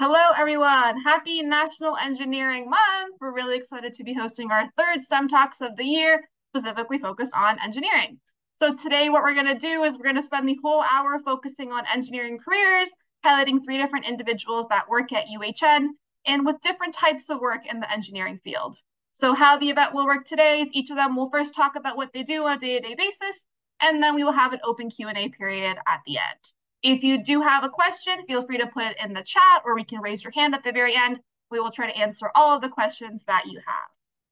Hello, everyone. Happy National Engineering Month. We're really excited to be hosting our third STEM Talks of the year, specifically focused on engineering. So today what we're going to do is we're going to spend the whole hour focusing on engineering careers, highlighting three different individuals that work at UHN and with different types of work in the engineering field. So how the event will work today is each of them will first talk about what they do on a day-to-day basis, and then we will have an open Q&A period at the end. If you do have a question, feel free to put it in the chat or we can raise your hand at the very end. We will try to answer all of the questions that you have.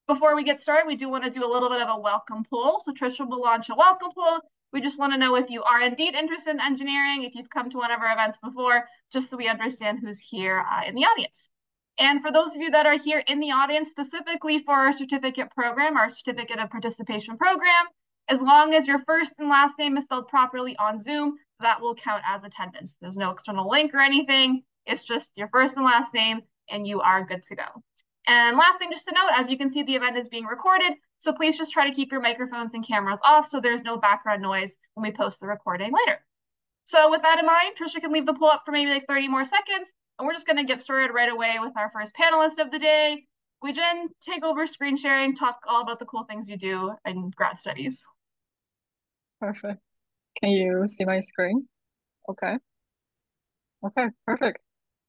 Before we get started, we do want to do a little bit of a welcome poll. So Trisha will launch a welcome poll. We just want to know if you are indeed interested in engineering, if you've come to one of our events before, just so we understand who's here in the audience. And for those of you that are here in the audience, specifically for our certificate program, our certificate of participation program, as long as your first and last name is spelled properly on Zoom, that will count as attendance. There's no external link or anything. It's just your first and last name, and you are good to go. And last thing, just to note, as you can see, the event is being recorded, so please just try to keep your microphones and cameras off so there's no background noise when we post the recording later. So with that in mind, Trisha can leave the poll up for maybe like 30 more seconds, and we're just going to get started right away with our first panelist of the day. Weijin, take over screen sharing, talk all about the cool things you do in grad studies. Perfect. Can you see my screen? Okay. Okay, perfect.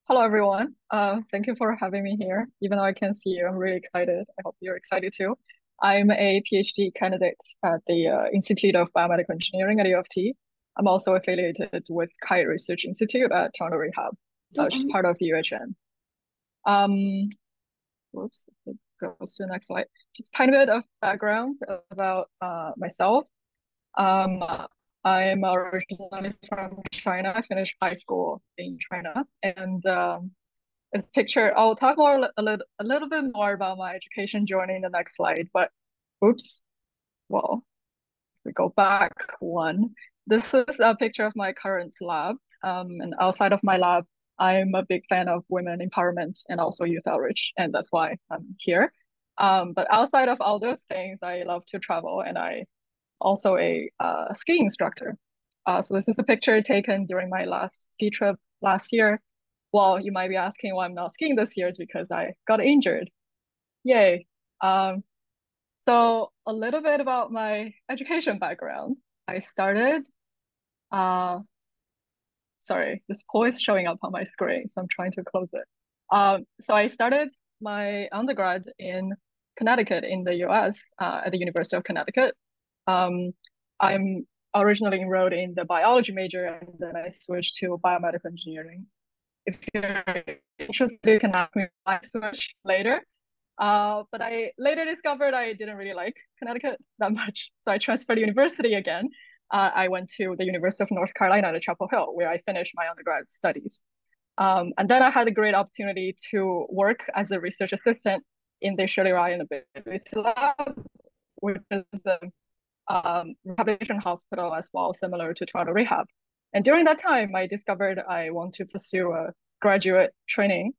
Hello, everyone. Thank you for having me here. Even though I can't see you, I'm really excited. I hope you're excited too. I'm a PhD candidate at the Institute of Biomedical Engineering at U of T. I'm also affiliated with Kite Research Institute at Toronto Rehab, which is part of UHN. Whoops, it goes to the next slide. Just a tiny bit of background about myself. I'm originally from China. I finished high school in China, and it's picture. I'll talk more a little bit more about my education journey in the next slide. But oops, well, we go back one. This is a picture of my current lab. And outside of my lab, I'm a big fan of women empowerment and also youth outreach, and that's why I'm here. But outside of all those things, I love to travel, and I also a skiing instructor. So this is a picture taken during my last ski trip last year. Well, you might be asking why I'm not skiing this year is because I got injured. Yay. So a little bit about my education background. I started, sorry, this poll is showing up on my screen, so I'm trying to close it. So I started my undergrad in Connecticut in the US at the University of Connecticut. I'm originally enrolled in the biology major, and then I switched to biomedical engineering. If you're interested, you can ask me why I switched later. But I later discovered I didn't really like Connecticut that much. So I transferred to university again. I went to the University of North Carolina at Chapel Hill, where I finished my undergrad studies. And then I had a great opportunity to work as a research assistant in the Shirley Ryan Ability Lab, which is a rehabilitation hospital as well, similar to Toronto Rehab. And during that time, I discovered I want to pursue a graduate training.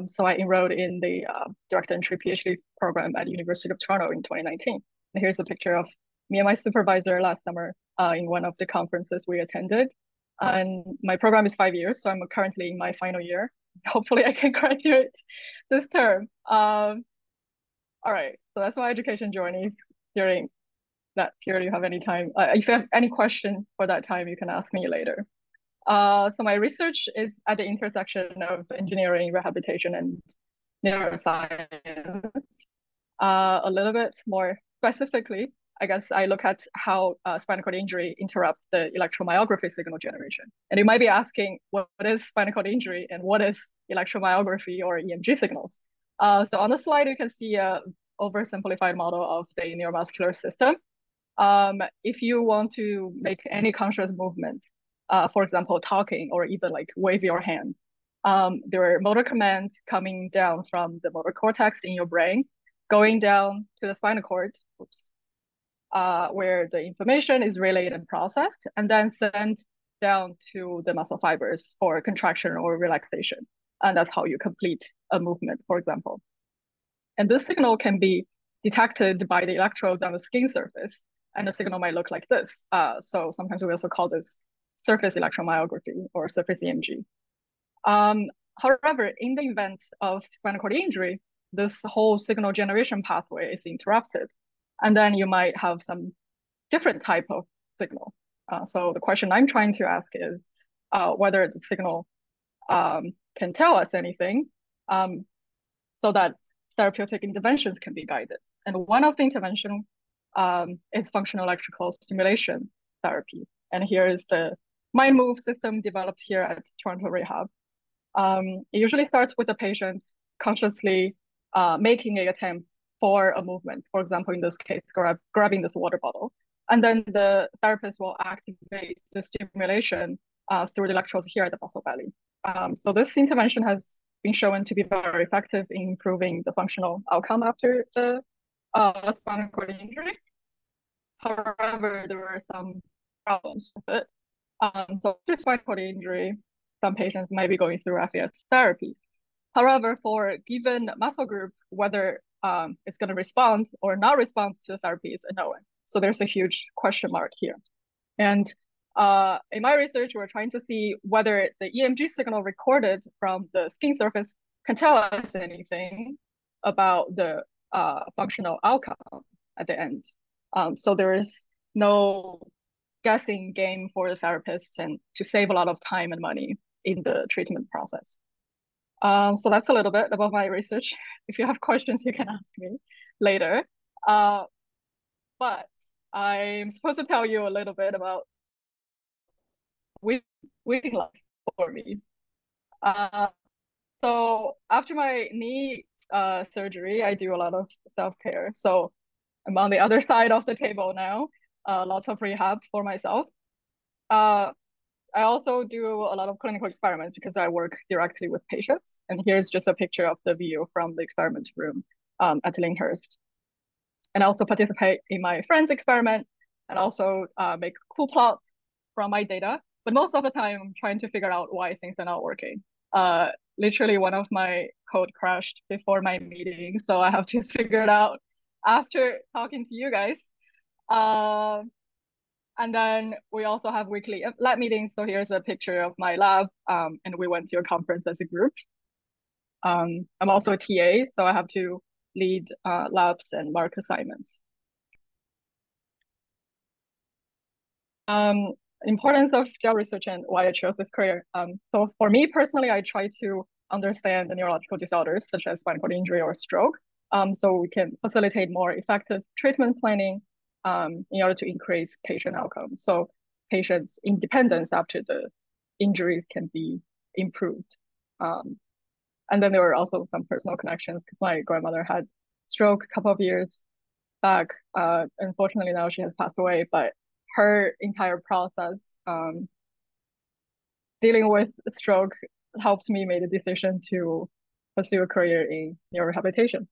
So I enrolled in the direct entry PhD program at the University of Toronto in 2019. And here's a picture of me and my supervisor last summer in one of the conferences we attended. And my program is 5 years, so I'm currently in my final year. Hopefully I can graduate this term. All right, so that's my education journey during that period. You have any time. If you have any question for that time, you can ask me later. So my research is at the intersection of engineering, rehabilitation, and neuroscience. A little bit more specifically, I guess I look at how spinal cord injury interrupts the electromyography signal generation. And you might be asking, what is spinal cord injury and what is electromyography or EMG signals? So on the slide, you can see a oversimplified model of the neuromuscular system. If you want to make any conscious movement, for example, talking or even like wave your hand, there are motor commands coming down from the motor cortex in your brain, going down to the spinal cord, where the information is relayed and processed, and then sent down to the muscle fibers for contraction or relaxation. And that's how you complete a movement, for example. And this signal can be detected by the electrodes on the skin surface, and the signal might look like this. So sometimes we also call this surface electromyography or surface EMG. However, in the event of spinal cord injury, this whole signal generation pathway is interrupted. And then you might have some different type of signal. So the question I'm trying to ask is whether the signal can tell us anything so that therapeutic interventions can be guided. And one of the intervention is functional electrical stimulation therapy. And here is the Mind Move system developed here at Toronto Rehab. It usually starts with the patient consciously making an attempt for a movement. For example, in this case, grabbing this water bottle. And then the therapist will activate the stimulation through the electrodes here at the muscle belly. So this intervention has been shown to be very effective in improving the functional outcome after the spinal cord injury. However, there were some problems with it. So after spinal cord injury, some patients might be going through FES therapy. However, for a given muscle group, whether it's going to respond or not respond to the therapy is unknown. So there's a huge question mark here. And in my research, we're trying to see whether the EMG signal recorded from the skin surface can tell us anything about the functional outcome at the end. So there is no guessing game for the therapist and to save a lot of time and money in the treatment process. So that's a little bit about my research. If you have questions, you can ask me later. But I'm supposed to tell you a little bit about waiting life for me. So after my knee surgery, I do a lot of self-care. So I'm on the other side of the table now, lots of rehab for myself. I also do a lot of clinical experiments because I work directly with patients. And here's just a picture of the view from the experiment room at Lyndhurst. And I also participate in my friend's experiment and also make cool plots from my data. But most of the time, I'm trying to figure out why things are not working. Literally, one of my code crashed before my meeting, so I have to figure it out after talking to you guys. And then we also have weekly lab meetings. So here's a picture of my lab, and we went to a conference as a group. I'm also a TA, so I have to lead labs and mark assignments. Importance of gel research and why I chose this career. So for me personally, I try to understand the neurological disorders such as spinal cord injury or stroke, so we can facilitate more effective treatment planning in order to increase patient outcomes. So patients' independence after the injuries can be improved. And then there were also some personal connections because my grandmother had stroke a couple of years back. Unfortunately, now she has passed away, but her entire process dealing with stroke helped me make a decision to pursue a career in neurorehabilitation.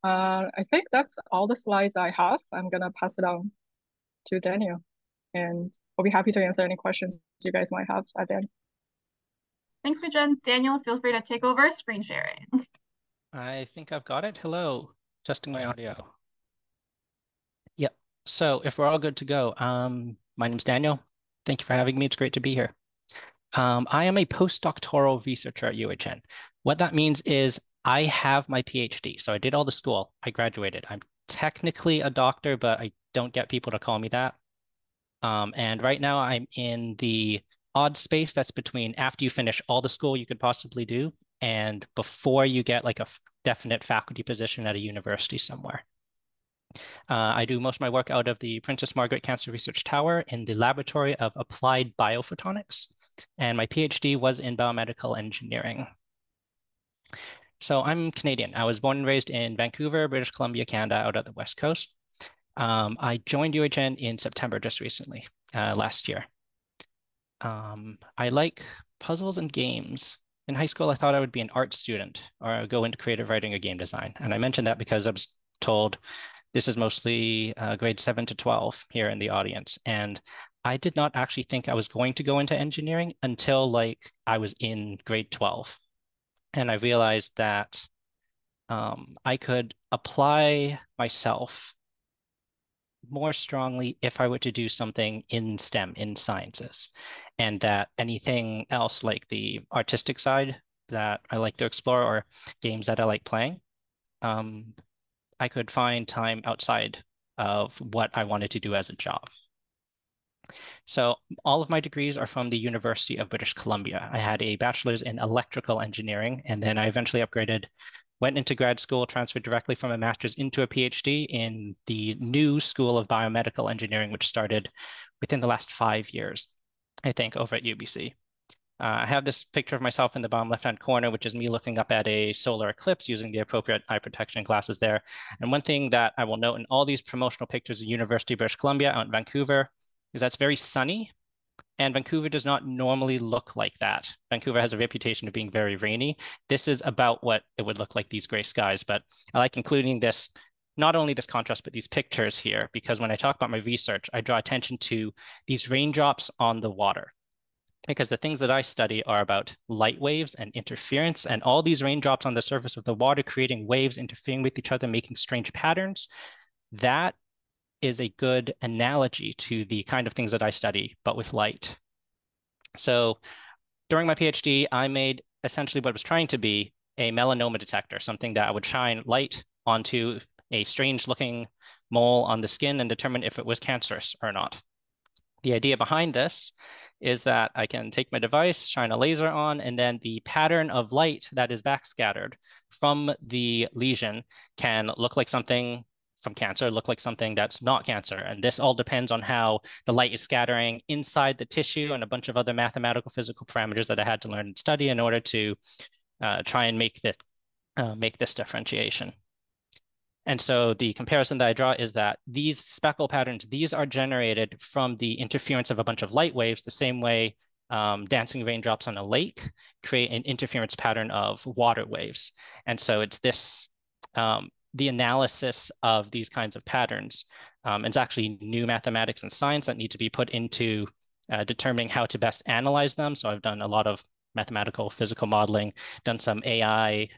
I think that's all the slides I have. I'm gonna pass it on to Daniel, and I'll be happy to answer any questions you guys might have at the end. Thanks, Jen. Daniel, feel free to take over screen sharing. I think I've got it. Hello, testing my audio. Yep. So if we're all good to go, my name's Daniel. Thank you for having me. It's great to be here. I am a postdoctoral researcher at UHN. What that means is I have my PhD. So I did all the school. I graduated. I'm technically a doctor, but I don't get people to call me that. And right now I'm in the odd space that's between after you finish all the school you could possibly do and before you get like a definite faculty position at a university somewhere. I do most of my work out of the Princess Margaret Cancer Research Tower in the Laboratory of Applied Biophotonics, and my PhD was in biomedical engineering. So I'm Canadian. I was born and raised in Vancouver, British Columbia, Canada, out at the West Coast. I joined UHN in September just recently, last year. I like puzzles and games. In high school, I thought I would be an art student or go into creative writing or game design. And I mentioned that because I was told this is mostly grades 7 to 12 here in the audience. And I did not actually think I was going to go into engineering until like I was in grade 12. And I realized that I could apply myself more strongly if I were to do something in STEM, in sciences, and that anything else like the artistic side that I like to explore or games that I like playing, I could find time outside of what I wanted to do as a job. So all of my degrees are from the University of British Columbia. I had a bachelor's in electrical engineering, and then I eventually upgraded, went into grad school, transferred directly from a master's into a PhD in the new School of Biomedical Engineering, which started within the last 5 years, I think, over at UBC. I have this picture of myself in the bottom left-hand corner, which is me looking up at a solar eclipse using the appropriate eye protection glasses there. And one thing that I will note in all these promotional pictures of University of British Columbia out in Vancouver is that it's very sunny, and Vancouver does not normally look like that. Vancouver has a reputation of being very rainy. This is about what it would look like, these gray skies, but I like including this, not only this contrast, but these pictures here, because when I talk about my research, I draw attention to these raindrops on the water, because the things that I study are about light waves and interference, and all these raindrops on the surface of the water creating waves, interfering with each other, making strange patterns. That is a good analogy to the kind of things that I study, but with light. So during my PhD, I made essentially what was trying to be a melanoma detector, something that would shine light onto a strange looking mole on the skin and determine if it was cancerous or not. The idea behind this is that I can take my device, shine a laser on, and then the pattern of light that is backscattered from the lesion can look like something from cancer, look like something that's not cancer. And this all depends on how the light is scattering inside the tissue and a bunch of other mathematical physical parameters that I had to learn and study in order to try and make this differentiation. And so the comparison that I draw is that these speckle patterns, these are generated from the interference of a bunch of light waves, the same way dancing raindrops on a lake create an interference pattern of water waves. And so it's this, the analysis of these kinds of patterns. It's actually new mathematics and science that need to be put into determining how to best analyze them. So I've done a lot of mathematical physical modeling, done some AI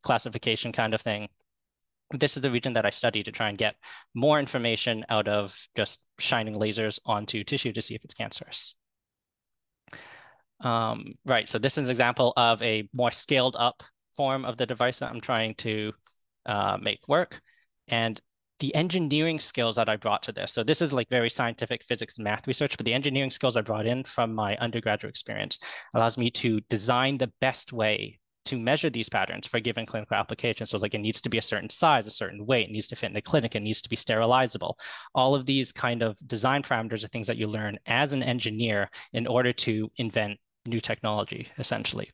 classification kind of thing. This is the region that I study to try and get more information out of just shining lasers onto tissue to see if it's cancerous. Right, so this is an example of a more scaled up form of the device that I'm trying to make work. And the engineering skills that I brought to this, so this is like very scientific physics and math research, but the engineering skills I brought in from my undergraduate experience allows me to design the best way to measure these patterns for a given clinical application. So like it needs to be a certain size, a certain weight, it needs to fit in the clinic, it needs to be sterilizable. All of these kind of design parameters are things that you learn as an engineer in order to invent new technology, essentially.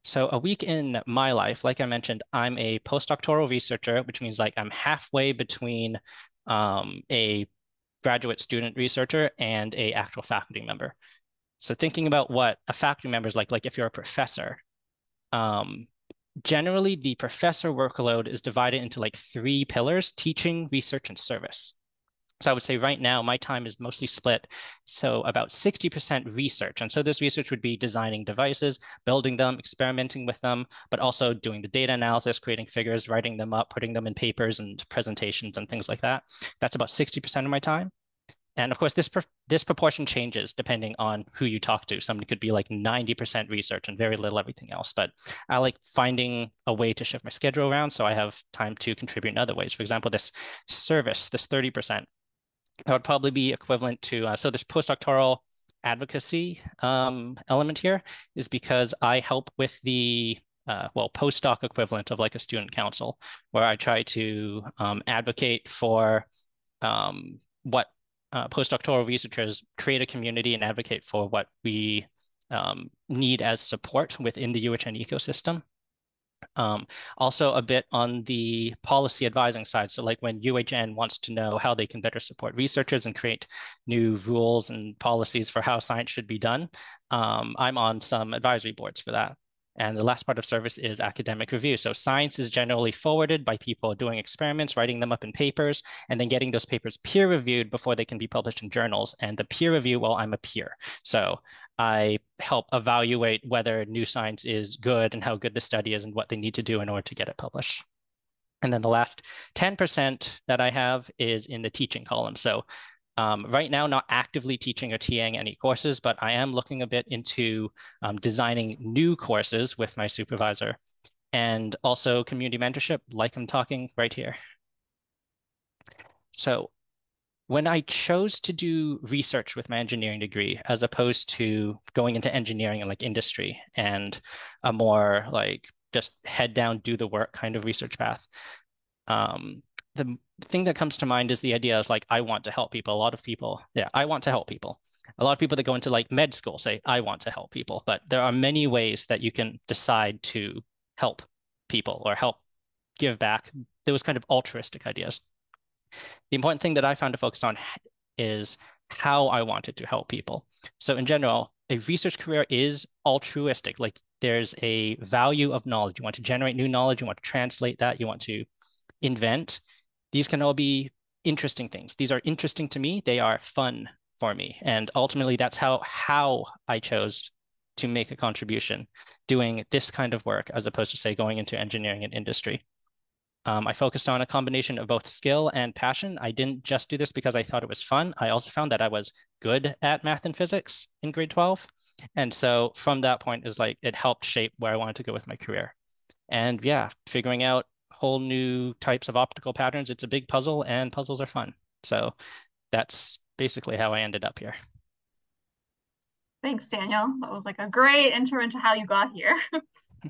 So a week in my life, like I mentioned, I'm a postdoctoral researcher, which means like I'm halfway between a graduate student researcher and an actual faculty member. So thinking about what a faculty member is like if you're a professor, generally the professor workload is divided into like 3 pillars: teaching, research, and service. So I would say right now my time is mostly split. So about 60% research. And so this research would be designing devices, building them, experimenting with them, but also doing the data analysis, creating figures, writing them up, putting them in papers and presentations and things like that. That's about 60% of my time. And of course, this proportion changes depending on who you talk to. Somebody could be like 90% research and very little everything else. But I like finding a way to shift my schedule around so I have time to contribute in other ways. For example, this service, this 30%, that would probably be equivalent to, so this postdoctoral advocacy element here is because I help with the postdoc equivalent of like a student council, where I try to advocate for what postdoctoral researchers create a community and advocate for what we need as support within the UHN ecosystem. Also a bit on the policy advising side. So like when UHN wants to know how they can better support researchers and create new rules and policies for how science should be done, I'm on some advisory boards for that. And the last part of service is academic review. So science is generally forwarded by people doing experiments, writing them up in papers, and then getting those papers peer reviewed before they can be published in journals. And the peer review, well, I'm a peer. So I help evaluate whether new science is good and how good the study is and what they need to do in order to get it published. And then the last 10% that I have is in the teaching column. So Right now, not actively teaching or TAing any courses, but I am looking a bit into designing new courses with my supervisor, and also community mentorship, like I'm talking right here. So when I chose to do research with my engineering degree, as opposed to going into engineering and like industry and a more like just head down, do the work kind of research path, the thing that comes to mind is the idea of like, I want to help people. A lot of people, yeah, I want to help people. A lot of people that go into like med school say, I want to help people, but there are many ways that you can decide to help people or help give back, those kind of altruistic ideas. The important thing that I found to focus on is how I wanted to help people. So in general, a research career is altruistic. Like there's a value of knowledge. You want to generate new knowledge. You want to translate that. You want to invent. These can all be interesting things. These are interesting to me. They are fun for me. And ultimately, that's how I chose to make a contribution doing this kind of work as opposed to, say, going into engineering and industry. I focused on a combination of both skill and passion. I didn't just do this because I thought it was fun. I also found that I was good at math and physics in grade 12. And so from that point is like, it helped shape where I wanted to go with my career. And yeah, figuring out whole new types of optical patterns, it's a big puzzle and puzzles are fun. So that's basically how I ended up here. Thanks, Daniel. That was like a great intro into how you got here. All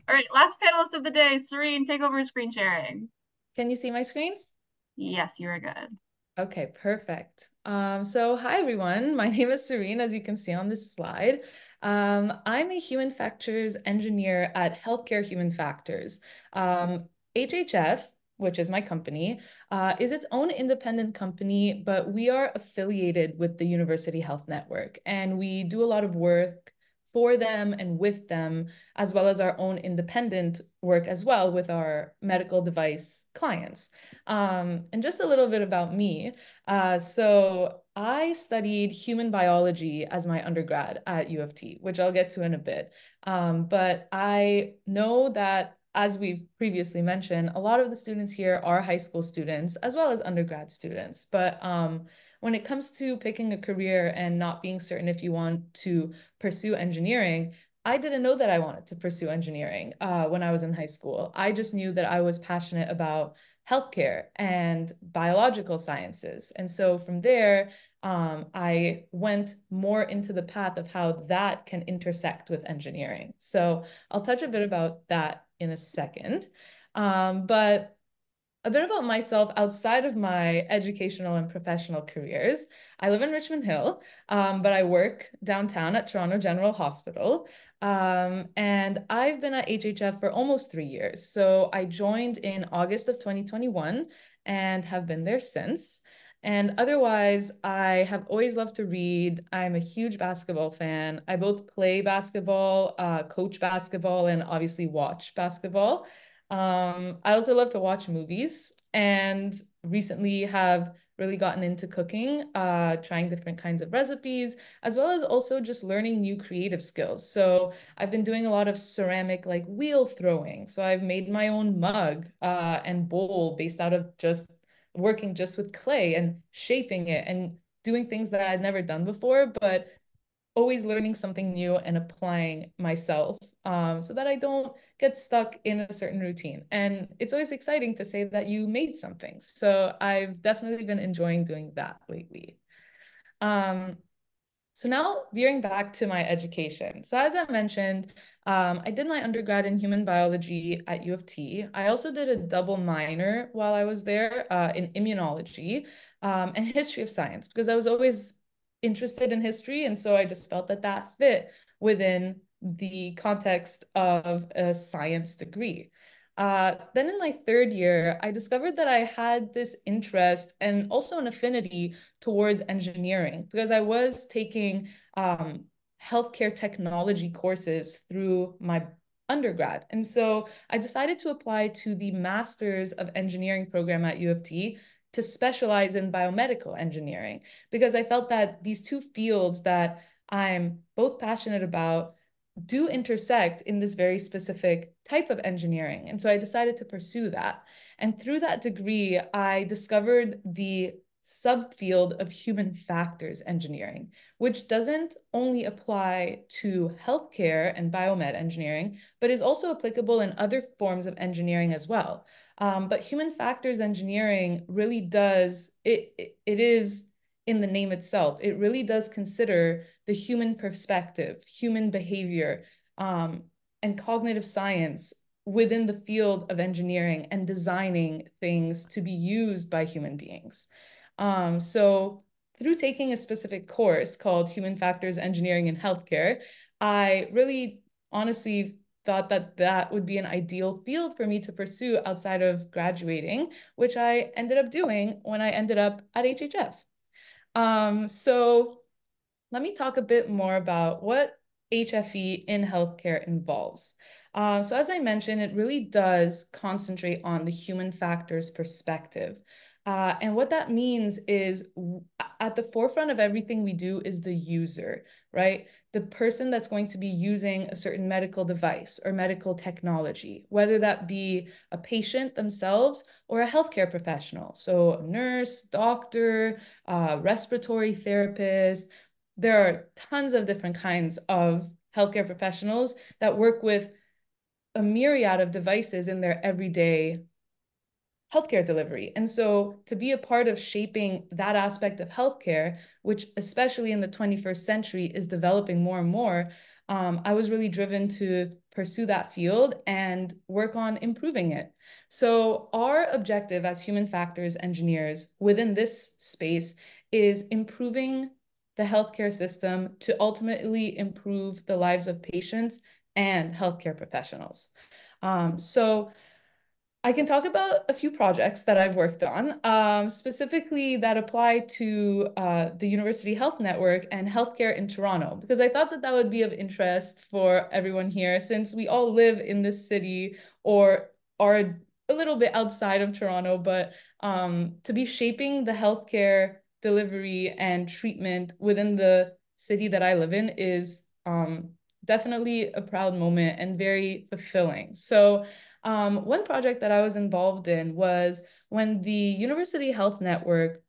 right, last panelist of the day, Serene, take over screen sharing. Can you see my screen? Yes, you are good. Okay, perfect. So hi everyone, my name is Serene, as you can see on this slide. I'm a human factors engineer at Healthcare Human Factors. HHF, which is my company, is its own independent company, but we are affiliated with the University Health Network, and we do a lot of work for them and with them, as well as our own independent work as well with our medical device clients. And just a little bit about me. So I studied human biology as my undergrad at U of T, which I'll get to in a bit. But I know that, as we've previously mentioned, a lot of the students here are high school students as well as undergrad students. But when it comes to picking a career and not being certain if you want to pursue engineering, I didn't know that I wanted to pursue engineering when I was in high school. I just knew that I was passionate about healthcare and biological sciences. And so from there, I went more into the path of how that can intersect with engineering. So I'll touch a bit about that in a second. But a bit about myself outside of my educational and professional careers. I live in Richmond Hill, but I work downtown at Toronto General Hospital. And I've been at HHF for almost 3 years. So I joined in August of 2021 and have been there since. And otherwise, I have always loved to read. I'm a huge basketball fan. I both play basketball, coach basketball, and obviously watch basketball. I also love to watch movies and recently have really gotten into cooking, trying different kinds of recipes, as well as also just learning new creative skills. So I've been doing a lot of ceramic like wheel throwing. So I've made my own mug and bowl based out of just working just with clay and shaping it and doing things that I'd never done before, but always learning something new and applying myself so that I don't get stuck in a certain routine. And it's always exciting to say that you made something. So I've definitely been enjoying doing that lately. So now veering back to my education. So as I mentioned, I did my undergrad in human biology at U of T. I also did a double minor while I was there in immunology and history of science because I was always interested in history. And so I just felt that that fit within the context of a science degree. Then in my third year, I discovered that I had this interest and also an affinity towards engineering because I was taking healthcare technology courses through my undergrad. And so I decided to apply to the Masters of Engineering program at U of T to specialize in biomedical engineering because I felt that these two fields that I'm both passionate about do intersect in this very specific type of engineering. And so I decided to pursue that. And through that degree, I discovered the subfield of human factors engineering, which doesn't only apply to healthcare and biomed engineering, but is also applicable in other forms of engineering as well. But human factors engineering really does, it is in the name itself, it really does consider the human perspective, human behavior, and cognitive science within the field of engineering and designing things to be used by human beings. So through taking a specific course called Human Factors Engineering in Healthcare, I really honestly thought that that would be an ideal field for me to pursue outside of graduating, which I ended up doing when I ended up at HHF. So let me talk a bit more about what HFE in healthcare involves. So as I mentioned, it really does concentrate on the human factors perspective. And what that means is at the forefront of everything we do is the user, right? The person that's going to be using a certain medical device or medical technology, whether that be a patient themselves or a healthcare professional. So a nurse, doctor, respiratory therapist. There are tons of different kinds of healthcare professionals that work with a myriad of devices in their everyday healthcare delivery. And so to be a part of shaping that aspect of healthcare, which especially in the 21st century is developing more and more, I was really driven to pursue that field and work on improving it. So our objective as human factors engineers within this space is improving the healthcare system to ultimately improve the lives of patients and healthcare professionals. So I can talk about a few projects that I've worked on, specifically that apply to the University Health Network and healthcare in Toronto, because I thought that that would be of interest for everyone here, since we all live in this city or are a little bit outside of Toronto, but to be shaping the healthcare delivery and treatment within the city that I live in is definitely a proud moment and very fulfilling. So one project that I was involved in was when the University Health Network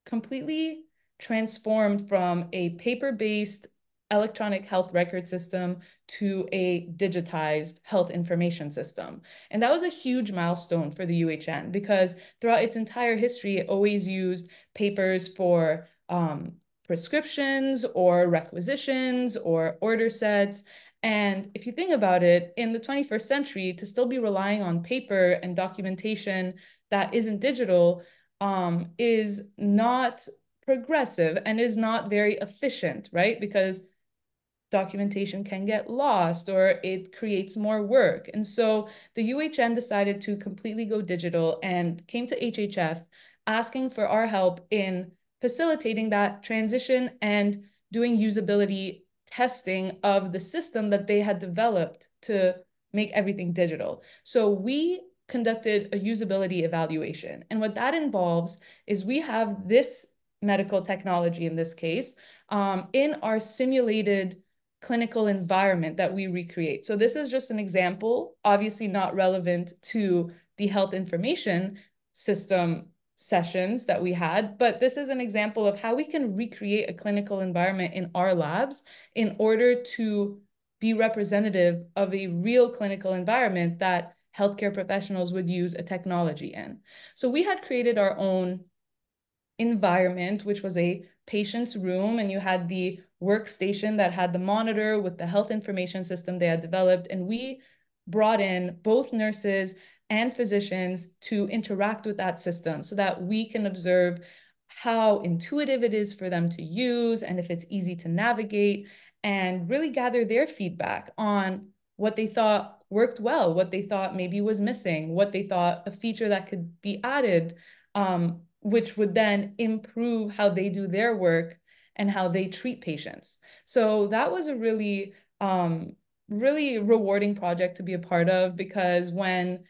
completely transformed from a paper-based electronic health record system to a digitized health information system. And that was a huge milestone for the UHN because throughout its entire history, it always used papers for prescriptions or requisitions or order sets. And if you think about it, in the 21st century, to still be relying on paper and documentation that isn't digital is not progressive and is not very efficient, right? Because documentation can get lost or it creates more work. And so the UHN decided to completely go digital and came to HHF asking for our help in facilitating that transition and doing usability testing of the system that they had developed to make everything digital. So we conducted a usability evaluation. And what that involves is we have this medical technology in this case in our simulated clinical environment that we recreate. So this is just an example, obviously not relevant to the health information system sessions that we had, but this is an example of how we can recreate a clinical environment in our labs in order to be representative of a real clinical environment that healthcare professionals would use a technology in. So we had created our own environment, which was a patient's room, and you had the workstation that had the monitor with the health information system they had developed. And we brought in both nurses and physicians to interact with that system so that we can observe how intuitive it is for them to use and if it's easy to navigate, and really gather their feedback on what they thought worked well, what they thought maybe was missing, what they thought a feature that could be added, which would then improve how they do their work and how they treat patients. So that was a really, really rewarding project to be a part of, because when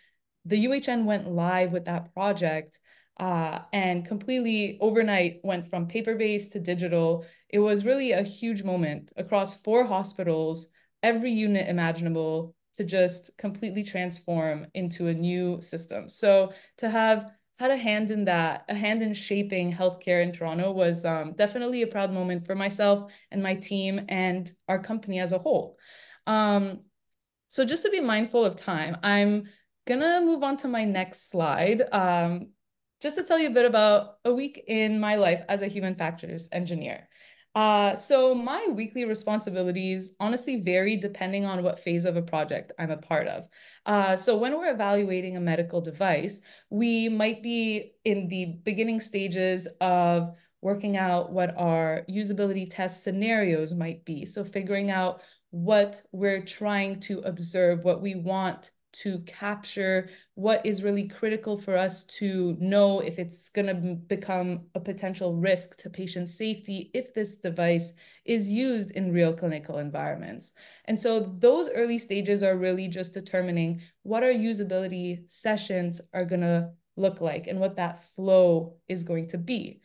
the UHN went live with that project and completely overnight went from paper-based to digital, it was really a huge moment across 4 hospitals, every unit imaginable, to just completely transform into a new system. So to have had a hand in that, a hand in shaping healthcare in Toronto was definitely a proud moment for myself and my team and our company as a whole. So just to be mindful of time, I'm gonna move on to my next slide. Just to tell you a bit about a week in my life as a human factors engineer. So my weekly responsibilities honestly vary depending on what phase of a project I'm a part of. So when we're evaluating a medical device, we might be in the beginning stages of working out what our usability test scenarios might be. So figuring out what we're trying to observe, what we want to capture, what is really critical for us to know if it's going to become a potential risk to patient safety if this device is used in real clinical environments. And so those early stages are really just determining what our usability sessions are going to look like and what that flow is going to be.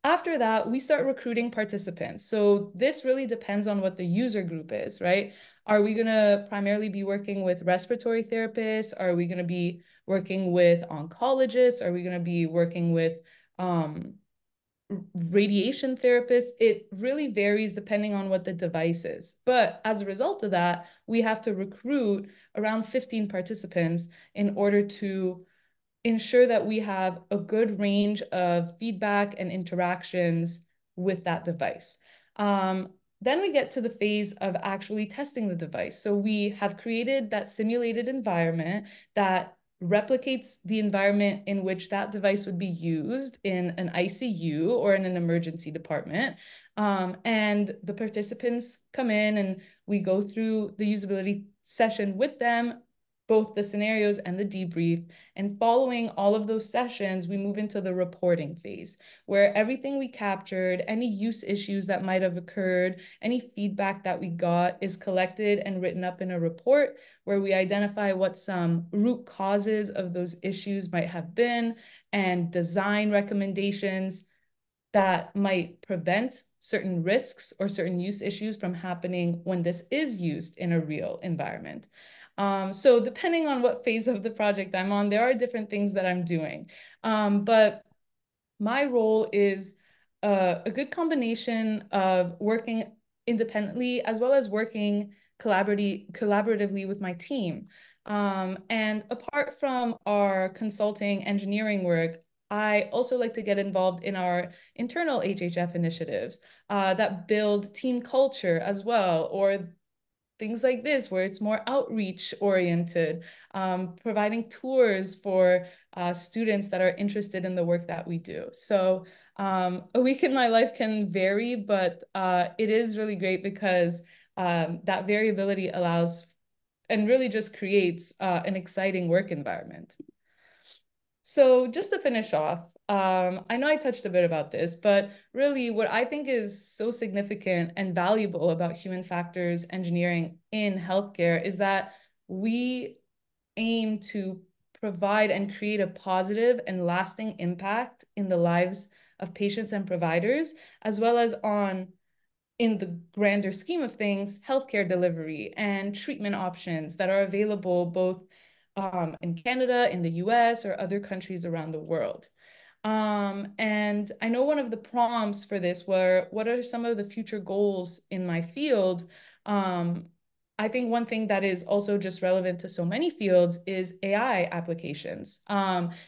After that, we start recruiting participants. So this really depends on what the user group is, right? Are we going to primarily be working with respiratory therapists? Are we going to be working with oncologists? Are we going to be working with radiation therapists? It really varies depending on what the device is. But as a result of that, we have to recruit around 15 participants in order to ensure that we have a good range of feedback and interactions with that device. Then we get to the phase of actually testing the device. So we have created that simulated environment that replicates the environment in which that device would be used in an ICU or in an emergency department. And the participants come in and we go through the usability session with them, both the scenarios and the debrief. And following all of those sessions, we move into the reporting phase, where everything we captured, any use issues that might have occurred, any feedback that we got is collected and written up in a report where we identify what some root causes of those issues might have been and design recommendations that might prevent certain risks or certain use issues from happening when this is used in a real environment. So depending on what phase of the project I'm on, there are different things that I'm doing. But my role is a good combination of working independently as well as working collaboratively with my team. And apart from our consulting engineering work, I also like to get involved in our internal HHF initiatives that build team culture as well, or things like this, where it's more outreach oriented, providing tours for students that are interested in the work that we do. So a week in my life can vary, but it is really great because that variability allows and really just creates an exciting work environment. So just to finish off, I know I touched a bit about this, but really what I think is so significant and valuable about human factors engineering in healthcare is that we aim to provide and create a positive and lasting impact in the lives of patients and providers, as well as on, in the grander scheme of things, healthcare delivery and treatment options that are available both in Canada, in the US, or other countries around the world. And I know one of the prompts for this were, what are some of the future goals in my field? I think one thing that is also just relevant to so many fields is AI applications.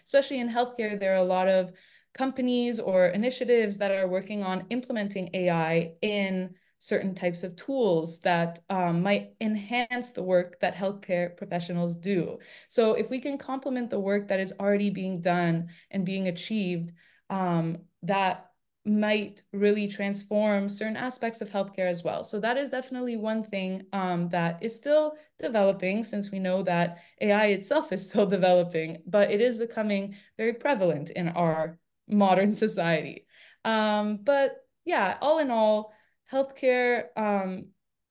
Especially in healthcare, there are a lot of companies or initiatives that are working on implementing AI in certain types of tools that might enhance the work that healthcare professionals do. So if we can complement the work that is already being done and being achieved, that might really transform certain aspects of healthcare as well. So that is definitely one thing that is still developing, since we know that AI itself is still developing, but it is becoming very prevalent in our modern society. But yeah, all in all, healthcare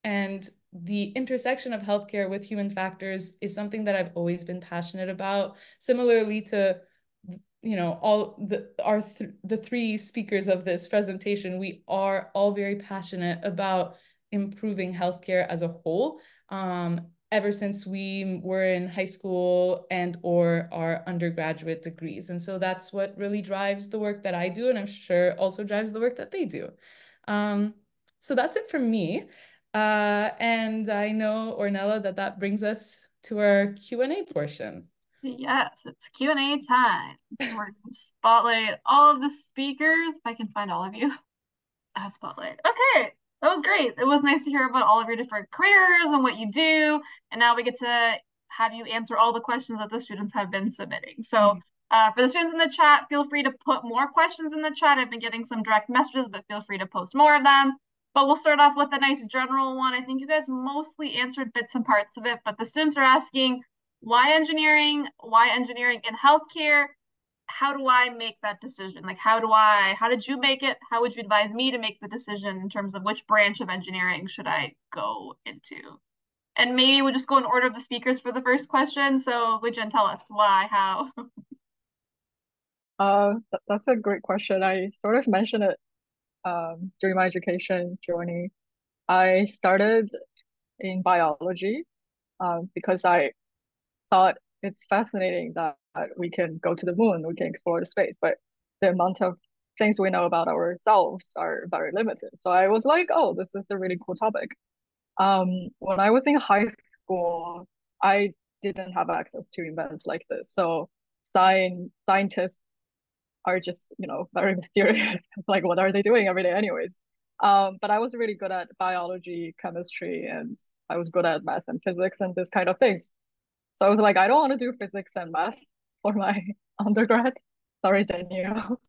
and the intersection of healthcare with human factors is something that I've always been passionate about. Similarly to, you know, all the three speakers of this presentation, we are all very passionate about improving healthcare as a whole. ever since we were in high school and or our undergraduate degrees. And so that's what really drives the work that I do, and I'm sure also drives the work that they do. So that's it from me. And I know, Ornella, that brings us to our Q&A portion. Yes, it's Q&A time. So we're going to spotlight all of the speakers, if I can find all of you. Spotlight. Okay, that was great. It was nice to hear about all of your different careers and what you do. And now we get to have you answer all the questions that the students have been submitting. So for the students in the chat, feel free to put more questions in the chat. I've been getting some direct messages, but feel free to post more of them. But we'll start off with a nice general one. I think you guys mostly answered bits and parts of it, but the students are asking, why engineering? Why engineering in healthcare? How do I make that decision? Like, how did you make it? How would you advise me to make the decision in terms of which branch of engineering should I go into? And maybe we'll just go in order of the speakers for the first question. So Lijen, tell us why, how. That's a great question. I sort of mentioned it during my education journey. I started in biology because I thought it's fascinating that we can go to the moon, we can explore the space, but the amount of things we know about ourselves are very limited. So I was like, oh, this is a really cool topic. When I was in high school, I didn't have access to events like this. So scientists are just, very mysterious. Like, what are they doing every day anyways? But I was really good at biology, chemistry, and I was good at math and physics and this kind of things. So I was like, I don't want to do physics and math for my undergrad. Sorry, Danielle.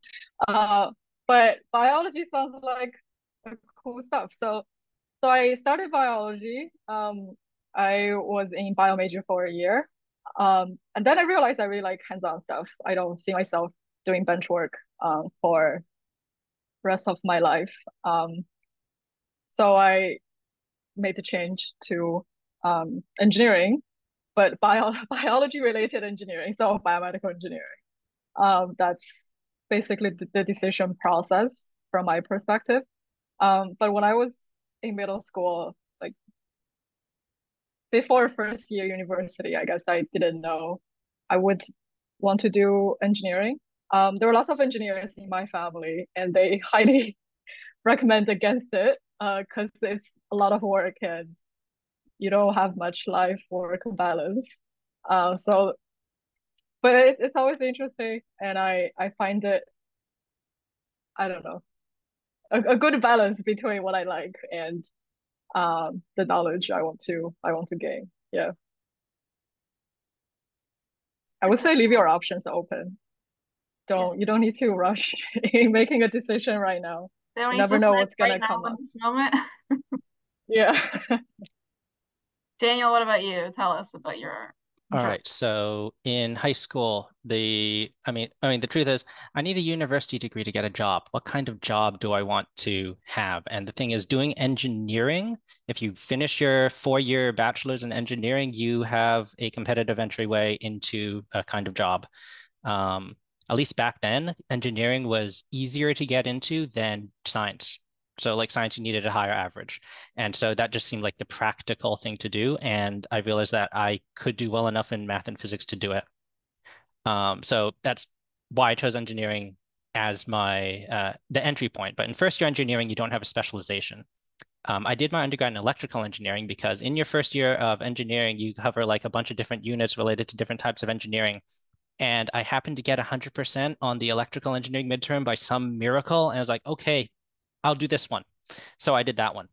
But biology sounds like cool stuff. So I started biology. I was in bio major for a year. And then I realized I really like hands-on stuff. I don't see myself doing bench work for rest of my life. So I made the change to engineering, but biology related engineering, so biomedical engineering. That's basically the decision process from my perspective. But when I was in middle school, like before first year university, I guess I didn't know I would want to do engineering. There were lots of engineers in my family, and they highly recommend against it because it's a lot of work and you don't have much life work balance. But it's always interesting, and I find it, I don't know, a good balance between what I like and the knowledge I want to gain. Yeah. I would say leave your options open. You don't need to rush in making a decision right now. You never know what's gonna come up. This moment. Yeah. Daniel, what about you? Tell us about your All right. So in high school, the truth is I need a university degree to get a job. What kind of job do I want to have? And the thing is, doing engineering, if you finish your 4-year bachelor's in engineering, you have a competitive entryway into a kind of job. At least back then, engineering was easier to get into than science. So like science, you needed a higher average. And so that just seemed like the practical thing to do. And I realized that I could do well enough in math and physics to do it. So that's why I chose engineering as my the entry point. But in first year engineering, you don't have a specialization. I did my undergrad in electrical engineering because in your first year of engineering, you cover like a bunch of different units related to different types of engineering. And I happened to get 100% on the electrical engineering midterm by some miracle. And I was like, okay, I'll do this one. So I did that one.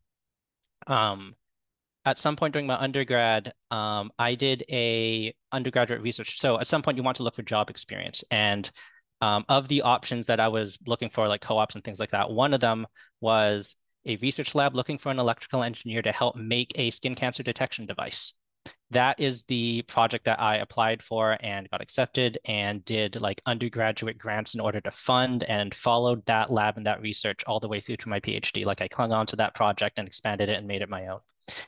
At some point during my undergrad, I did a undergraduate research. So at some point you want to look for job experience. And of the options that I was looking for, like co-ops and things like that, one of them was a research lab looking for an electrical engineer to help make a skin cancer detection device. That is the project that I applied for and got accepted and did like undergraduate grants in order to fund, and followed that lab and that research all the way through to my PhD. Like I clung on to that project and expanded it and made it my own.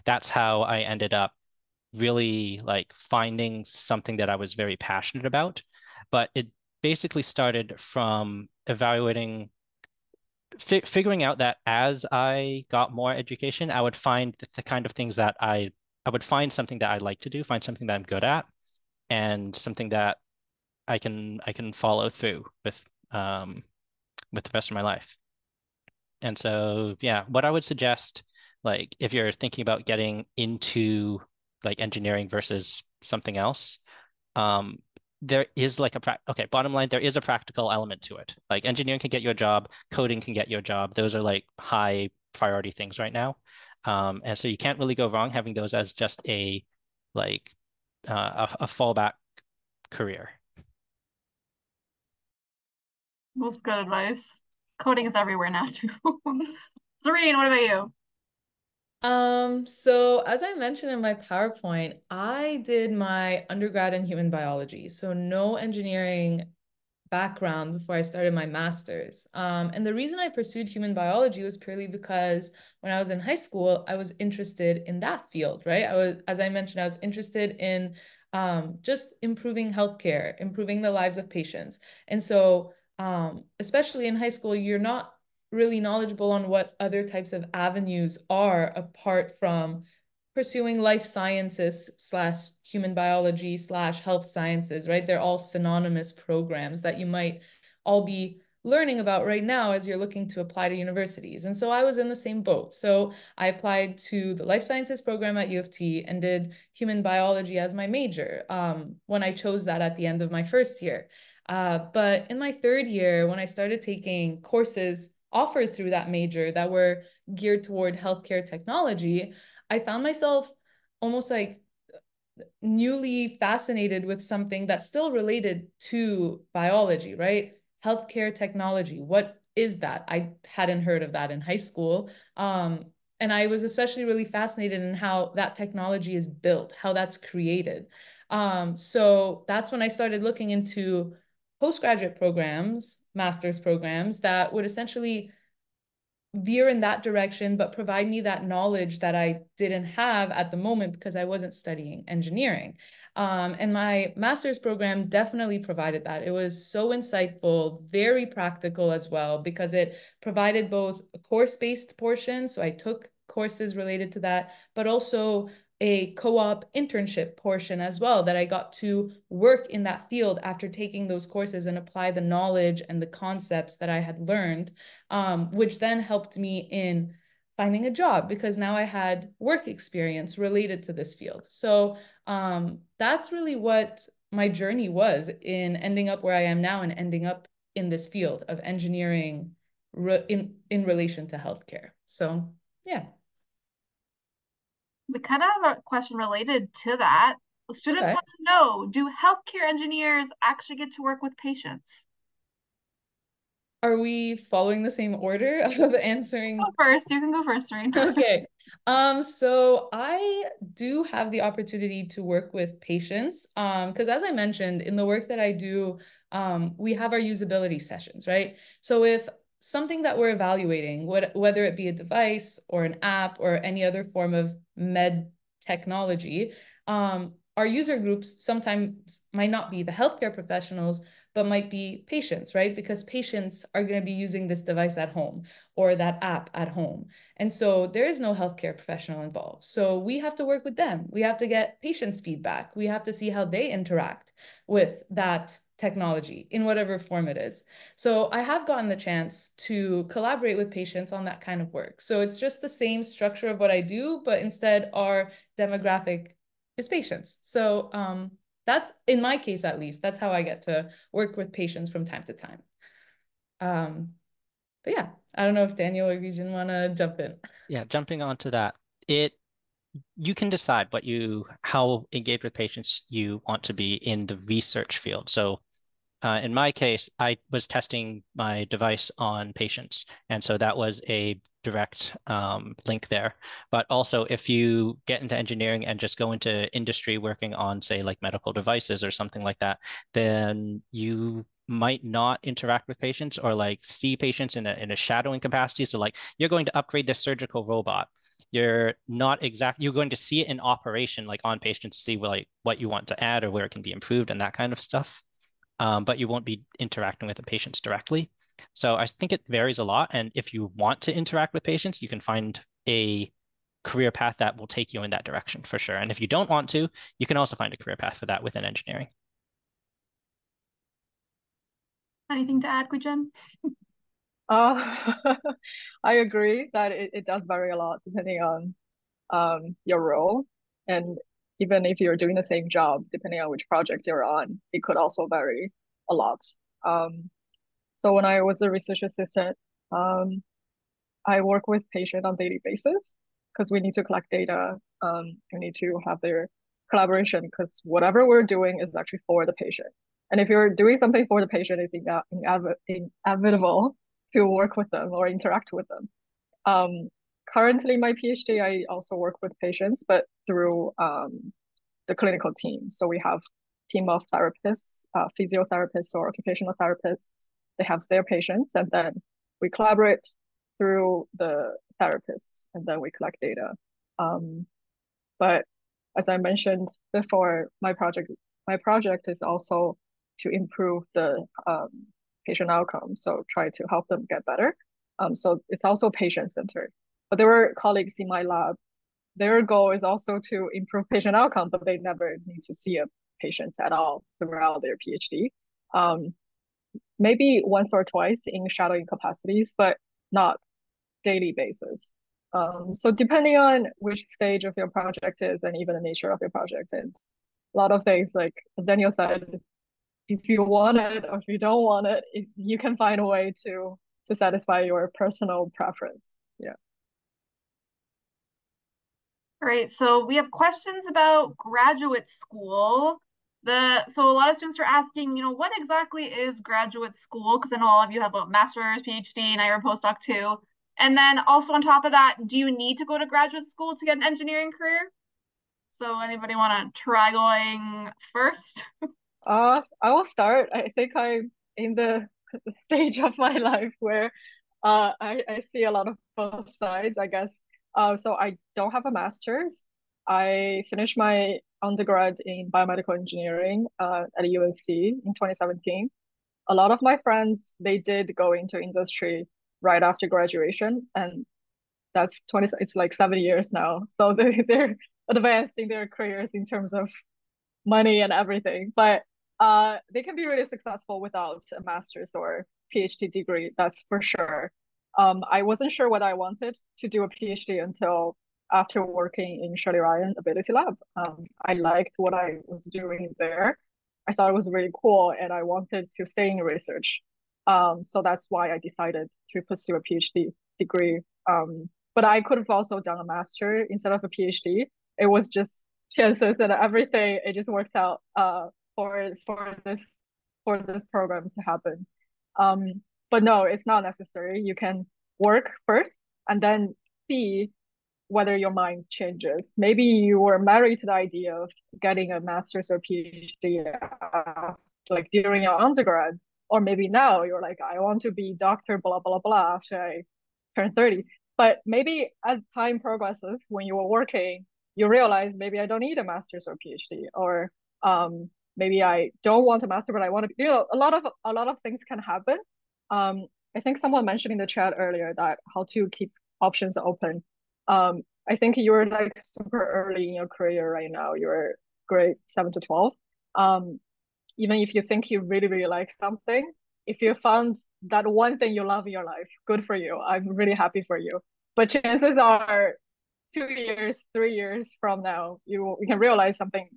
That's how I ended up really like finding something that I was very passionate about. But it basically started from evaluating, figuring out that as I got more education, I would find the kind of things that I would find something that I like to do, find something that I'm good at, and something that I can follow through with the rest of my life. And so, yeah, what I would suggest, like if you're thinking about getting into like engineering versus something else, there is like okay, bottom line, there is a practical element to it. Like engineering can get you a job, coding can get you a job. Those are like high priority things right now. And so you can't really go wrong having those as just a like a fallback career. That's good advice. Coding is everywhere now too. Serene, what about you? So as I mentioned in my PowerPoint, I did my undergrad in human biology, so no engineering background before I started my master's. And the reason I pursued human biology was purely because when I was in high school, I was interested in that field, right? As I mentioned, I was interested in just improving healthcare, improving the lives of patients. And so, especially in high school, you're not really knowledgeable on what other types of avenues are apart from pursuing life sciences slash human biology slash health sciences, right? They're all synonymous programs that you might all be learning about right now as you're looking to apply to universities. And so I was in the same boat. So I applied to the life sciences program at U of T and did human biology as my major when I chose that at the end of my first year. But in my third year, when I started taking courses offered through that major that were geared toward healthcare technology, I found myself almost like newly fascinated with something that's still related to biology, right? Healthcare technology. What is that? I hadn't heard of that in high school. And I was especially really fascinated in how that technology is built, how that's created. So that's when I started looking into postgraduate programs, master's programs that would essentially veer in that direction, but provide me that knowledge that I didn't have at the moment because I wasn't studying engineering. And my master's program definitely provided that. It was so insightful, very practical as well, because it provided both a course-based portion, so I took courses related to that, but also a co-op internship portion as well, that I got to work in that field after taking those courses and apply the knowledge and the concepts that I had learned, which then helped me in finding a job because now I had work experience related to this field. So that's really what my journey was in ending up where I am now and ending up in this field of engineering in relation to healthcare. So yeah. We kind of have a question related to that. The students Okay. want to know, do healthcare engineers actually get to work with patients? Are we following the same order of answering? Go first. You can go first, Serene. Okay. So I do have the opportunity to work with patients. Because as I mentioned, in the work that I do, we have our usability sessions, right? So if something that we're evaluating, whether it be a device or an app or any other form of med technology, our user groups sometimes might not be the healthcare professionals, but might be patients, right? Because patients are going to be using this device at home or that app at home. And so there is no healthcare professional involved. So we have to work with them. We have to get patients' feedback. We have to see how they interact with that technology in whatever form it is. So I have gotten the chance to collaborate with patients on that kind of work. So it's just the same structure of what I do, but instead our demographic is patients. So that's, in my case at least, that's how I get to work with patients from time to time. But yeah, I don't know if Daniel or Regine want to jump in. Yeah, jumping onto that, you can decide how engaged with patients you want to be in the research field. So in my case, I was testing my device on patients, and so that was a direct link there. But also, if you get into engineering and just go into industry working on, say, like medical devices or something like that, then you might not interact with patients or like see patients in a shadowing capacity. So like you're going to upgrade this surgical robot. You're going to see it in operation, like on patients to see what you want to add or where it can be improved and that kind of stuff. But you won't be interacting with the patients directly. So I think it varies a lot. And if you want to interact with patients, you can find a career path that will take you in that direction for sure. And if you don't want to, you can also find a career path for that within engineering. Anything to add, Guijen? I agree that it does vary a lot depending on your role. And even if you're doing the same job, depending on which project you're on, it could also vary a lot. So when I was a research assistant, I work with patients on daily basis because we need to collect data. We need to have their collaboration because whatever we're doing is actually for the patient. And if you're doing something for the patient, it's inevitable to work with them or interact with them. Currently, my PhD, I also work with patients, but through the clinical team. So we have team of therapists, physiotherapists or occupational therapists. They have their patients, and then we collaborate through the therapists, and then we collect data. But as I mentioned before, my project is also to improve the patient outcome. So try to help them get better. So it's also patient-centered. But there were colleagues in my lab, their goal is also to improve patient outcome, but they never need to see a patient at all throughout their PhD. Maybe once or twice in shadowing capacities, but not daily basis. So depending on which stage of your project is and even the nature of your project, and a lot of things, like Daniel said, if you want it or if you don't want it, you can find a way to satisfy your personal preference. Yeah. All right, so we have questions about graduate school. So a lot of students are asking, what exactly is graduate school? Because I know all of you have a master's, PhD, and I have a postdoc too. And then also on top of that, do you need to go to graduate school to get an engineering career? So anybody want to try going first? I will start. I think I'm in the stage of my life where I see a lot of both sides, I guess. So I don't have a master's. I finished my undergrad in biomedical engineering at UNC in 2017. A lot of my friends, they did go into industry right after graduation, and it's like 7 years now. So they're advanced in their careers in terms of money and everything. But they can be really successful without a master's or PhD degree, that's for sure. I wasn't sure what I wanted to do a PhD until after working in Shirley Ryan Ability Lab. I liked what I was doing there. I thought it was really cool and I wanted to stay in research. So that's why I decided to pursue a PhD degree. But I could have also done a master instead of a PhD. It was just chances and everything. It just worked out for this program to happen. But no, it's not necessary. You can work first and then see whether your mind changes. Maybe you were married to the idea of getting a master's or PhD like during your undergrad, or maybe now you're like, I want to be Dr. blah blah blah after I turn 30. But maybe as time progresses, when you were working, you realize maybe I don't need a master's or PhD, or maybe I don't want a master, but I want to. A lot of things can happen. I think someone mentioned in the chat earlier that how to keep options open. I think you're like super early in your career right now. You're grade 7 to 12. Even if you think you really, really like something, if you found that one thing you love in your life, good for you. I'm really happy for you. But chances are 2 years, 3 years from now, you can realize something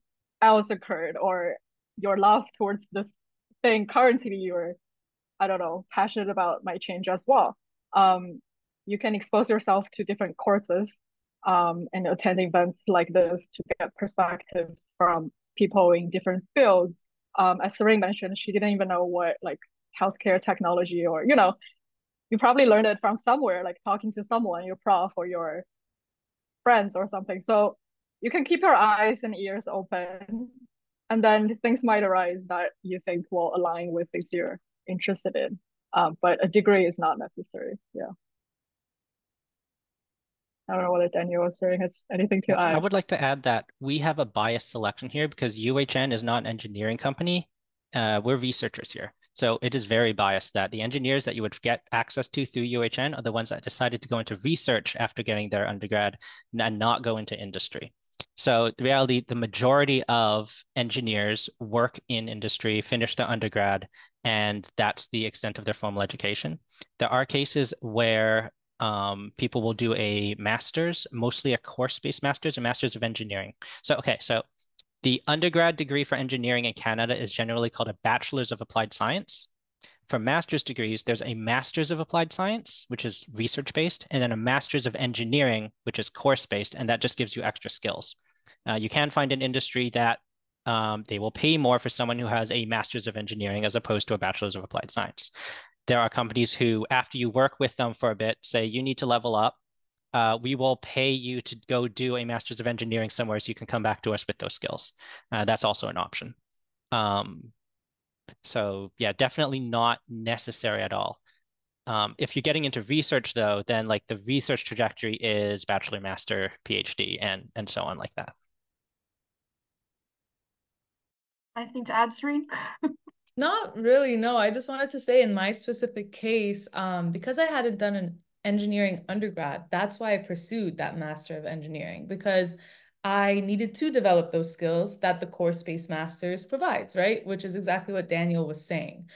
else occurred, or your love towards this thing currently you're, I don't know, passionate about might change as well. You can expose yourself to different courses and attend events like this to get perspectives from people in different fields. As Serene mentioned, she didn't even know what like healthcare technology, or you probably learned it from somewhere, like talking to someone, your prof or your friends or something. So you can keep your eyes and ears open, and then things might arise that you think will align with things you're interested in. But a degree is not necessary. Yeah. I don't know whether Daniel or Serene has anything to add. I would like to add that we have a biased selection here because UHN is not an engineering company. We're researchers here. So it is very biased that the engineers that you would get access to through UHN are the ones that decided to go into research after getting their undergrad and not go into industry. So the reality, the majority of engineers work in industry, finish their undergrad, and that's the extent of their formal education. There are cases where people will do a master's, mostly a course-based master's or master's of engineering. So the undergrad degree for engineering in Canada is generally called a Bachelor's of Applied Science. For master's degrees, there's a Master's of Applied Science, which is research-based, and then a Master's of Engineering, which is course-based, and that just gives you extra skills. You can find an industry that they will pay more for someone who has a Master's of Engineering as opposed to a Bachelor's of Applied Science. There are companies who, after you work with them for a bit, say you need to level up. We will pay you to go do a Master's of Engineering somewhere so you can come back to us with those skills. That's also an option. So yeah, definitely not necessary at all. If you're getting into research though, then like the research trajectory is bachelor, master, PhD, and so on like that. Anything to add, Serene? Not really, no. I just wanted to say in my specific case, because I hadn't done an engineering undergrad, that's why I pursued that Master of Engineering, because I needed to develop those skills that the course-based masters provides, right? Which is exactly what Daniel was saying.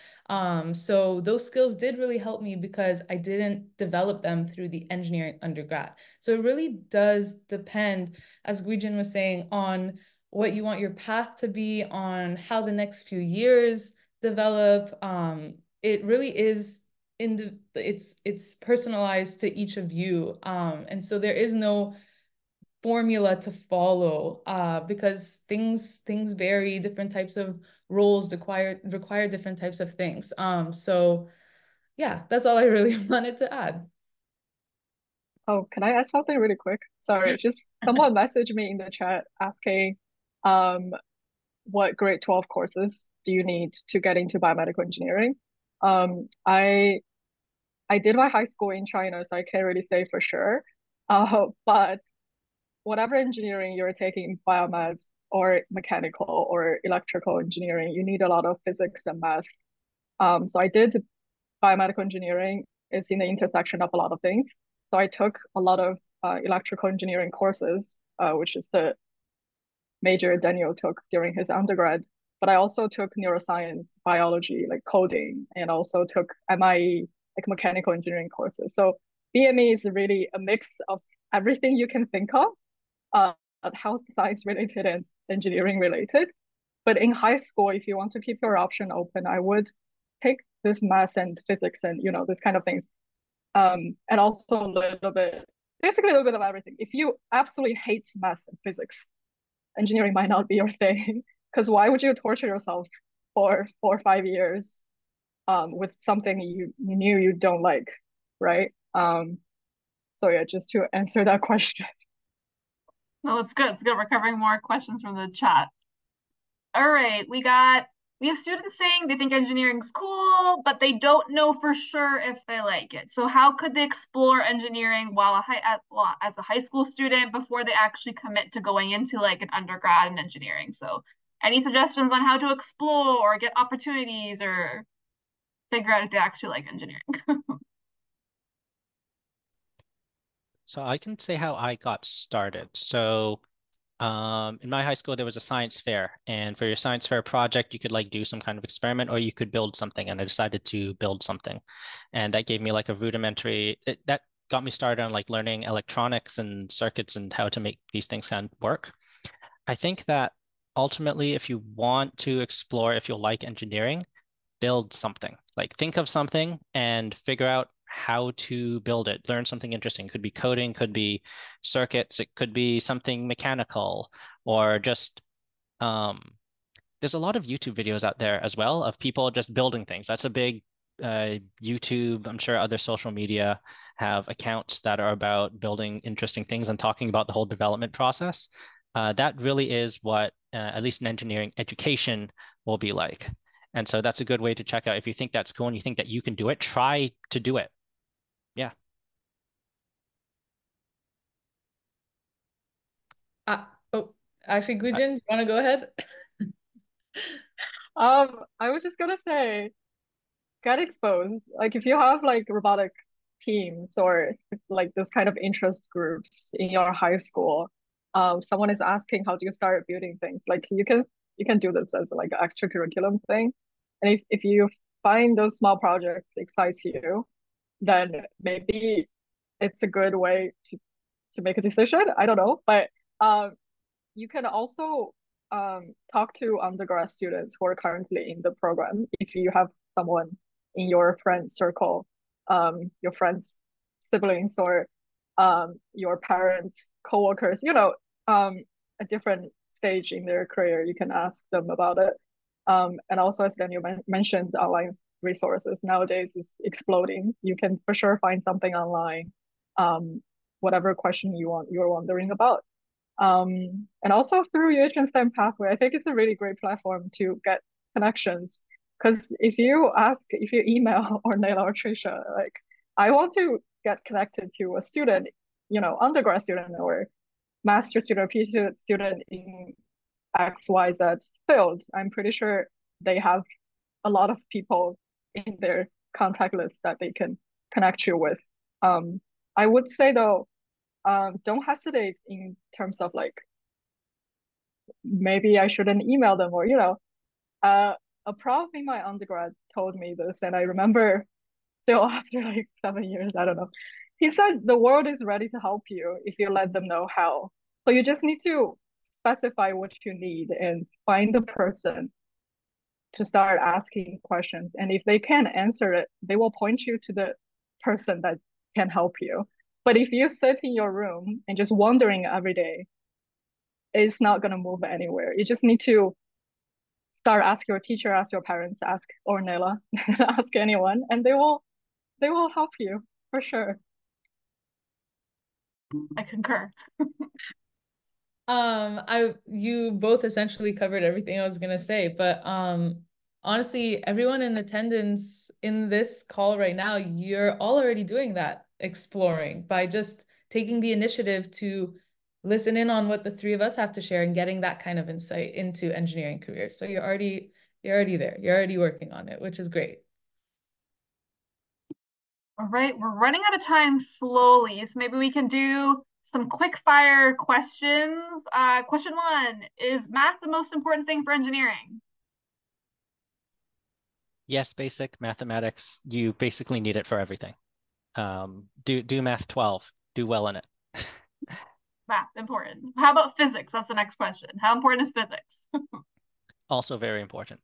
So those skills did really help me because I didn't develop them through the engineering undergrad. So it really does depend, as Guijin was saying, on what you want your path to be, on how the next few years develop. It really is it's personalized to each of you. And so there is no formula to follow because things vary, different types of roles require different types of things. So yeah, that's all I really wanted to add. Oh, can I add something really quick? Sorry, just someone messaged me in the chat asking, um, what grade 12 courses do you need to get into biomedical engineering? I did my high school in China, so I can't really say for sure. But whatever engineering you're taking, biomed or mechanical or electrical engineering, you need a lot of physics and math. So I did biomedical engineering. It's in the intersection of a lot of things. So I took a lot of electrical engineering courses, which is the major Daniel took during his undergrad. But I also took neuroscience, biology, like coding, and also took MIE, like mechanical engineering courses. So BME is really a mix of everything you can think of, health science related and engineering related. But in high school, if you want to keep your option open, I would take this math and physics and this kind of things. And also a little bit, basically a little bit of everything. If you absolutely hate math and physics, engineering might not be your thing. Because why would you torture yourself for 4 or 5 years with something you knew you don't like, right? So yeah, just to answer that question. No, it's good. It's good. We're covering more questions from the chat. All right, we have students saying they think engineering's cool, but they don't know for sure if they like it. So how could they explore engineering as a high school student before they actually commit to going into like an undergrad in engineering? So any suggestions on how to explore or get opportunities or figure out if they actually like engineering? So I can say how I got started. So in my high school, there was a science fair, and for your science fair project, you could like do some kind of experiment or you could build something. And I decided to build something, and that gave me like a rudimentary. That got me started on like learning electronics and circuits and how to make these things kind of work. I think that ultimately, if you want to explore if you'll like engineering, build something. Like think of something and figure out how to build it. Learn something interesting. Could be coding, could be circuits, it could be something mechanical, or just there's a lot of YouTube videos out there as well of people just building things. That's a big YouTube. I'm sure other social media have accounts that are about building interesting things and talking about the whole development process. That really is what at least an engineering education will be like. And so that's a good way to check out. If you think that's cool and you think that you can do it, try to do it. Yeah. Oh, actually, Guijin, you want to go ahead? I was just gonna say, get exposed. Like if you have like robotic teams or like this kind of interest groups in your high school, someone is asking how do you start building things, like you can do this as like an extracurriculum thing. And if you find those small projects excites you, then maybe it's a good way to make a decision. I don't know, but you can also talk to undergrad students who are currently in the program. If you have someone in your friend circle, your friends, siblings, or your parents, coworkers, a different stage in their career, you can ask them about it. And also, as Daniel mentioned, online resources nowadays is exploding. You can for sure find something online, whatever question you're wondering about. And also through UHN STEM Pathway, I think it's a really great platform to get connections. Because if you email Ornella or Tricia, like, I want to get connected to a student, undergrad student or master student or PhD student in XYZ field, I'm pretty sure they have a lot of people in their contact list that they can connect you with. I would say though, don't hesitate in terms of like maybe I shouldn't email them, or a prof in my undergrad told me this, and I remember still after like 7 years, I don't know. He said the world is ready to help you if you let them know how. So you just need to specify what you need and find the person to start asking questions. And if they can't answer it, they will point you to the person that can help you. But if you sit in your room and just wondering every day, it's not going to move anywhere. You just need to start ask your teacher, ask your parents, ask Ornella, ask anyone, and they will help you for sure. I concur. You both essentially covered everything I was gonna say, but honestly, everyone in attendance in this call right now, you're all already doing that, exploring by just taking the initiative to listen in on what the three of us have to share and getting that kind of insight into engineering careers. So you're already there. You're already working on it, which is great. All right, we're running out of time slowly, so maybe we can do some quick fire questions. Question one, is math the most important thing for engineering? Yes, basic mathematics. You basically need it for everything. Do math 12. Do well in it. Math, important. How about physics? That's the next question. How important is physics? Also very important.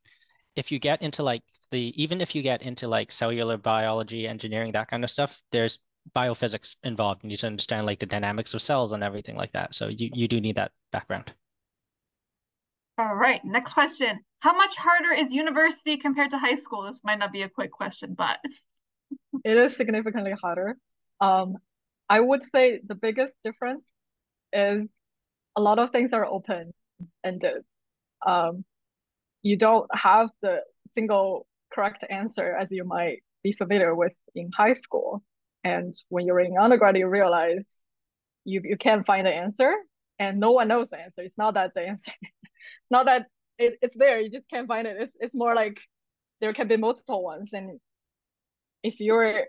If you get into like even if you get into like cellular biology, engineering, that kind of stuff, there's biophysics involved. You need to understand like the dynamics of cells and everything like that. So you do need that background. All right, next question. How much harder is university compared to high school? This might not be a quick question, but it is significantly harder. I would say the biggest difference is a lot of things are open-ended. You don't have the single correct answer as you might be familiar with in high school. And when you're in undergrad, you realize you can't find the answer and no one knows the answer. It's not that the answer, it's not that it's there, you just can't find it. It's more like there can be multiple ones. And if you're,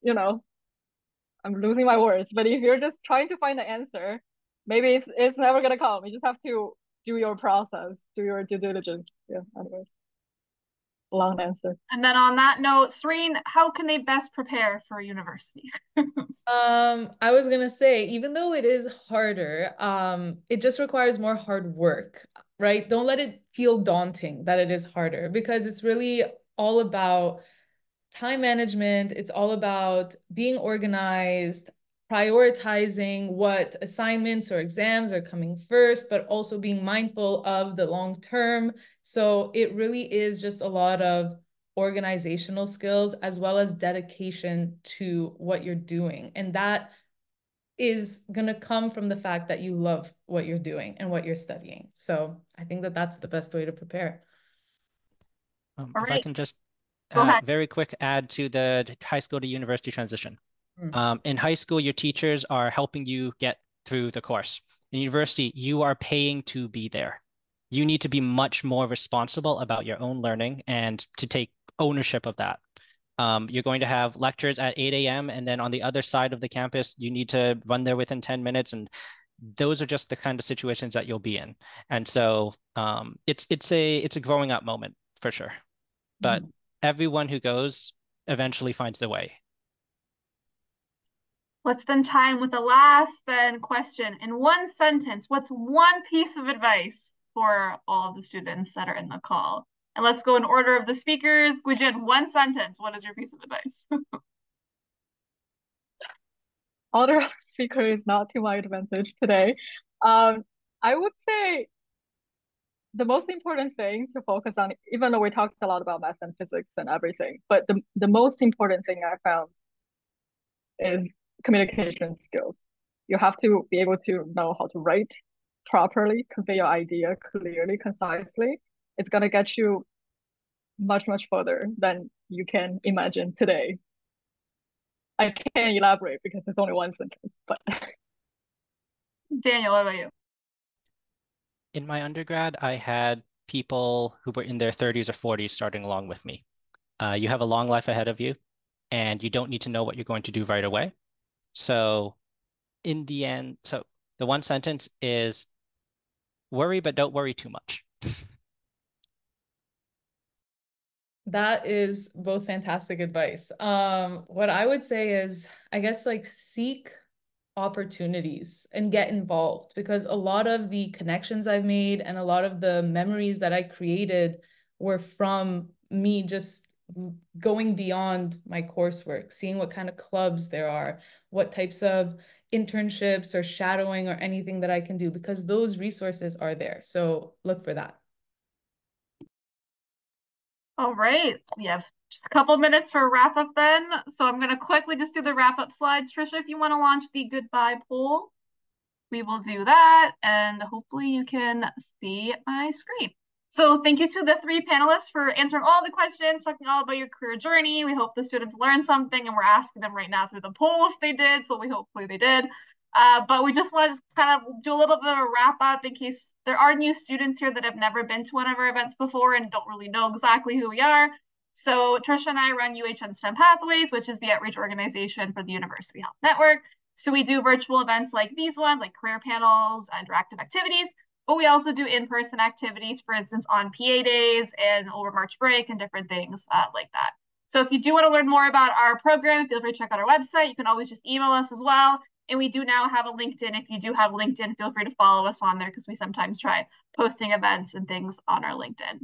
I'm losing my words, but if you're just trying to find the answer, maybe it's never gonna come. You just have to do your process, do your due diligence. Yeah, anyways. Long answer. And then on that note, Serene, how can they best prepare for university? I was gonna say, even though it is harder, it just requires more hard work, right? Don't let it feel daunting that it is harder, because it's really all about time management. It's all about being organized, prioritizing what assignments or exams are coming first, but also being mindful of the long term. So it really is just a lot of organizational skills as well as dedication to what you're doing. And that is going to come from the fact that you love what you're doing and what you're studying. So I think that that's the best way to prepare. If I can just very quick add to the high school to university transition. In high school, your teachers are helping you get through the course. In university, you are paying to be there. You need to be much more responsible about your own learning and to take ownership of that. You're going to have lectures at 8 a.m. and then on the other side of the campus, you need to run there within 10 minutes. And those are just the kind of situations that you'll be in. And so it's a growing up moment for sure. But everyone who goes eventually finds their way. Let's spend time with the last question. In one sentence, what's one piece of advice for all of the students that are in the call? And let's go in order of the speakers. Guijin, one sentence. What is your piece of advice? Order of speaker is not to my advantage today. I would say the most important thing to focus on, even though we talked a lot about math and physics and everything, but the most important thing I found is communication skills. You have to be able to know how to write properly, convey your idea clearly, concisely. It's going to get you much, much further than you can imagine today. I can't elaborate because it's only one sentence, but. Daniel, what about you? In my undergrad, I had people who were in their 30s or 40s starting along with me. You have a long life ahead of you, and you don't need to know what you're going to do right away. So in the end, so the one sentence is worry, but don't worry too much. That is both fantastic advice. What I would say is, I guess, like, seek opportunities and get involved, because a lot of the connections I've made and a lot of the memories that I created were from me just going beyond my coursework, seeing what kind of clubs there are, what types of internships or shadowing or anything that I can do, because those resources are there. So look for that. All right, we have just a couple minutes for a wrap up then. So I'm going to quickly just do the wrap up slides. Trisha, if you want to launch the goodbye poll, we will do that. And hopefully you can see my screen. So thank you to the three panelists for answering all the questions, talking all about your career journey. We hope the students learned something, and we're asking them right now through the poll if they did. So hopefully they did. But we just want to kind of do a little bit of a wrap up in case there are new students here that have never been to one of our events before and don't really know exactly who we are. So Trisha and I run UHN STEM Pathways, which is the outreach organization for the University Health Network. So we do virtual events like these ones, like career panels and interactive activities, but we also do in-person activities, for instance, on PA days and over March break and different things like that. So if you do want to learn more about our program, feel free to check out our website. You can always just email us as well. And we do now have a LinkedIn. If you do have LinkedIn, feel free to follow us on there because we sometimes try posting events and things on our LinkedIn.